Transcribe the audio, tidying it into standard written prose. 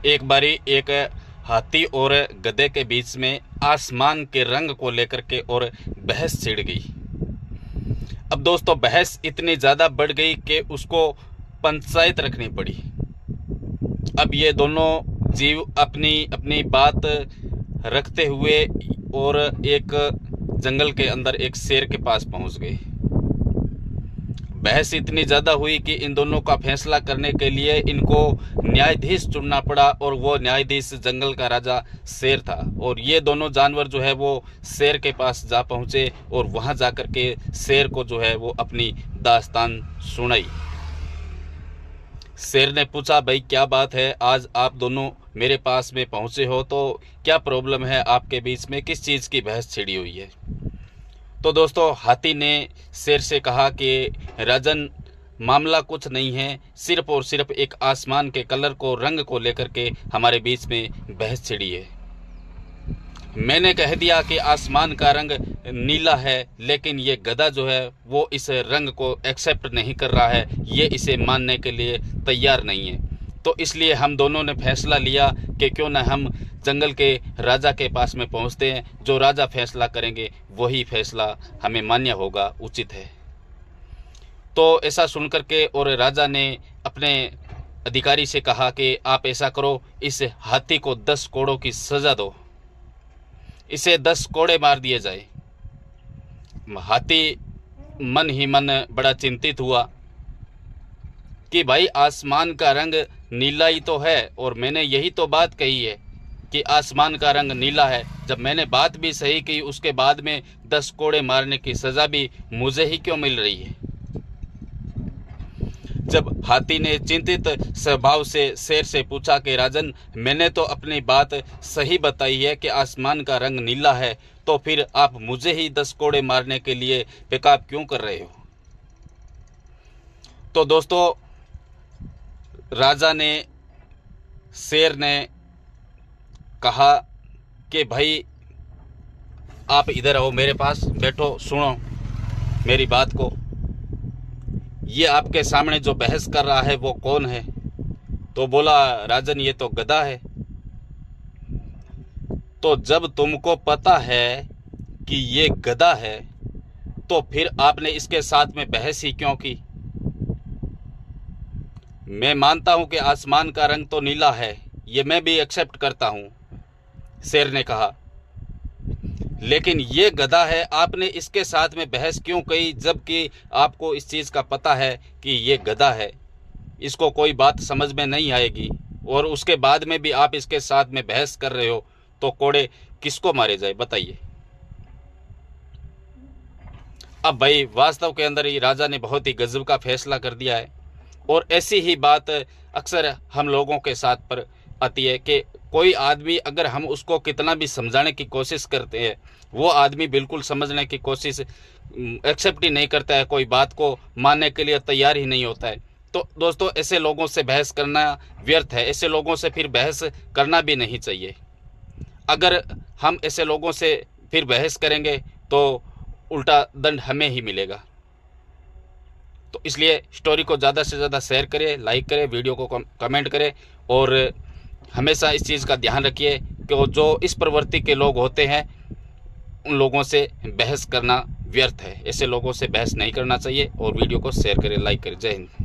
एक बारी एक हाथी और गधे के बीच में आसमान के रंग को लेकर के और बहस छिड़ गई। अब दोस्तों बहस इतनी ज़्यादा बढ़ गई कि उसको पंचायत रखनी पड़ी। अब ये दोनों जीव अपनी अपनी बात रखते हुए और एक जंगल के अंदर एक शेर के पास पहुंच गए। बहस इतनी ज़्यादा हुई कि इन दोनों का फैसला करने के लिए इनको न्यायाधीश चुनना पड़ा, और वो न्यायाधीश जंगल का राजा शेर था। और ये दोनों जानवर जो है वो शेर के पास जा पहुँचे और वहाँ जा कर के शेर को जो है वो अपनी दास्तान सुनाई। शेर ने पूछा, भाई क्या बात है, आज आप दोनों मेरे पास में पहुँचे हो, तो क्या प्रॉब्लम है आपके बीच में, किस चीज़ की बहस छिड़ी हुई है। तो दोस्तों हाथी ने शेर से कहा कि राजन, मामला कुछ नहीं है, सिर्फ और सिर्फ एक आसमान के कलर को, रंग को लेकर के हमारे बीच में बहस छिड़ी है। मैंने कह दिया कि आसमान का रंग नीला है, लेकिन ये गधा जो है वो इस रंग को एक्सेप्ट नहीं कर रहा है, ये इसे मानने के लिए तैयार नहीं है। तो इसलिए हम दोनों ने फैसला लिया कि क्यों ना हम जंगल के राजा के पास में पहुंचते हैं, जो राजा फैसला करेंगे वही फैसला हमें मान्य होगा, उचित है। तो ऐसा सुनकर के और राजा ने अपने अधिकारी से कहा कि आप ऐसा करो, इस हाथी को 10 कोड़ों की सज़ा दो, इसे 10 कोड़े मार दिए जाए। हाथी मन ही मन बड़ा चिंतित हुआ कि भाई आसमान का रंग नीला ही तो है, और मैंने यही तो बात कही है कि आसमान का रंग नीला है। जब मैंने बात भी सही की, उसके बाद में 10 कोड़े मारने की सज़ा भी मुझे ही क्यों मिल रही है। जब हाथी ने चिंतित स्वभाव से शेर से पूछा कि राजन, मैंने तो अपनी बात सही बताई है कि आसमान का रंग नीला है, तो फिर आप मुझे ही 10 कोड़े मारने के लिए बेकाब क्यों कर रहे हो। तो दोस्तों राजा ने, शेर ने कहा कि भाई आप इधर आओ, मेरे पास बैठो, सुनो मेरी बात को। ये आपके सामने जो बहस कर रहा है वो कौन है। तो बोला, राजन ये तो गधा है। तो जब तुमको पता है कि ये गधा है, तो फिर आपने इसके साथ में बहस ही क्यों की। मैं मानता हूं कि आसमान का रंग तो नीला है, ये मैं भी एक्सेप्ट करता हूं, शेर ने कहा, लेकिन ये गधा है, आपने इसके साथ में बहस क्यों की, जबकि आपको इस चीज़ का पता है कि ये गधा है, इसको कोई बात समझ में नहीं आएगी, और उसके बाद में भी आप इसके साथ में बहस कर रहे हो। तो कोड़े किसको मारे जाए बताइए। अब भाई वास्तव के अंदर ही राजा ने बहुत ही गजब का फैसला कर दिया है। और ऐसी ही बात अक्सर हम लोगों के साथ पर आती है कि कोई आदमी, अगर हम उसको कितना भी समझाने की कोशिश करते हैं, वो आदमी बिल्कुल समझने की कोशिश एक्सेप्ट ही नहीं करता है, कोई बात को मानने के लिए तैयार ही नहीं होता है। तो दोस्तों ऐसे लोगों से बहस करना व्यर्थ है, ऐसे लोगों से फिर बहस करना भी नहीं चाहिए। अगर हम ऐसे लोगों से फिर बहस करेंगे तो उल्टा दंड हमें ही मिलेगा। तो इसलिए स्टोरी को ज़्यादा से ज़्यादा शेयर करें, लाइक करें, वीडियो को कमेंट करें, और हमेशा इस चीज़ का ध्यान रखिए कि जो इस प्रवृत्ति के लोग होते हैं उन लोगों से बहस करना व्यर्थ है। ऐसे लोगों से बहस नहीं करना चाहिए। और वीडियो को शेयर करें, लाइक करें। जय हिंद।